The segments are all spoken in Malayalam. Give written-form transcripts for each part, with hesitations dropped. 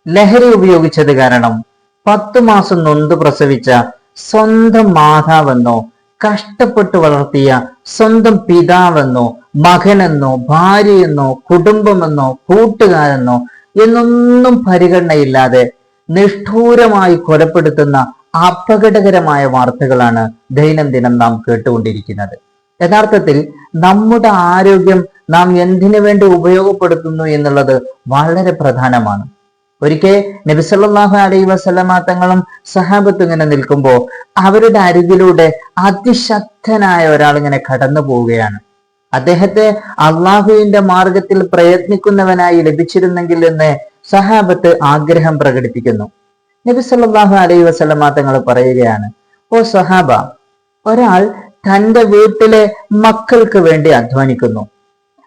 ലഹരി ഉപയോഗിച്ചത് കാരണം 10 മാസം നൊന്ത് പ്രസവിച്ച സ്വന്തം മാതാവെന്നോ, കഷ്ടപ്പെട്ട് വളർത്തിയ സ്വന്തം പിതാവെന്നോ, മകനെന്നോ, ഭാര്യയെന്നോ, കുടുംബമെന്നോ, കൂട്ടുകാരെന്നോ എന്നൊന്നും പരിഗണനയില്ലാതെ നിഷ്ഠൂരമായി കൊലപ്പെടുത്തുന്ന അപകടകരമായ വാർത്തകളാണ് ദൈനംദിനം നാം കേട്ടുകൊണ്ടിരിക്കുന്നത്. യഥാർത്ഥത്തിൽ നമ്മുടെ ആരോഗ്യം നാം എന്തിനു വേണ്ടി ഉപയോഗപ്പെടുത്തുന്നു എന്നുള്ളത് വളരെ പ്രധാനമാണ്. ഒരിക്കൽ നബി സല്ലല്ലാഹു അലൈഹി വസല്ലമ തങ്ങളും സഹാബത്തും ഇങ്ങനെ നിൽക്കുമ്പോൾ അവരുടെ അരികിലൂടെ അതിശക്തനായ ഒരാൾ ഇങ്ങനെ കടന്നു പോവുകയാണ്. അദ്ദേഹത്തെ അള്ളാഹുവിന്റെ മാർഗത്തിൽ പ്രയത്നിക്കുന്നവനായി ലഭിച്ചിരുന്നെങ്കിൽ എന്ന് സഹാബത്ത് ആഗ്രഹം പ്രകടിപ്പിക്കുന്നു. നബി സല്ലല്ലാഹു അലൈഹി വസല്ലമ തങ്ങൾ പറയുകയാണ്, ഓ സഹാബ, ഒരാൾ തന്റെ വീട്ടിലെ മക്കൾക്ക് വേണ്ടി അധ്വാനിക്കുന്നു,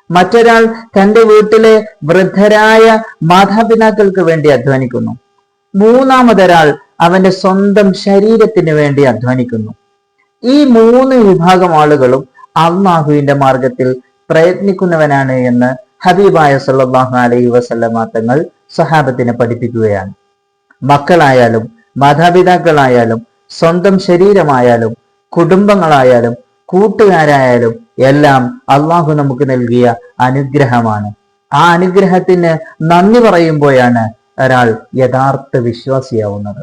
മറ്റൊരാൾ തന്റെ വീട്ടിലെ വൃദ്ധരായ മാതാപിതാക്കൾക്ക് വേണ്ടി അധ്വാനിക്കുന്നു, മൂന്നാമതൊരാൾ അവന്റെ സ്വന്തം ശരീരത്തിന് വേണ്ടി അധ്വാനിക്കുന്നു. ഈ 3 വിഭാഗം ആളുകളും അള്ളാഹുവിന്റെ മാർഗത്തിൽ പ്രയത്നിക്കുന്നവനാണ് എന്ന് ഹബീബായ സല്ലല്ലാഹു അലൈഹി വസല്ലമ തങ്ങൾ സഹാബത്തിനെ പഠിപ്പിക്കുകയാണ്. മക്കളായാലും മാതാപിതാക്കളായാലും സ്വന്തം ശരീരമായാലും കുടുംബങ്ങളായാലും കൂട്ടുകാരായാലും എല്ലാം അള്ളാഹു നമുക്ക് നൽകിയ അനുഗ്രഹമാണ്. ആ അനുഗ്രഹത്തിന് നന്ദി പറയുമ്പോഴാണ് ഒരാൾ യഥാർത്ഥ വിശ്വാസിയാവുന്നത്.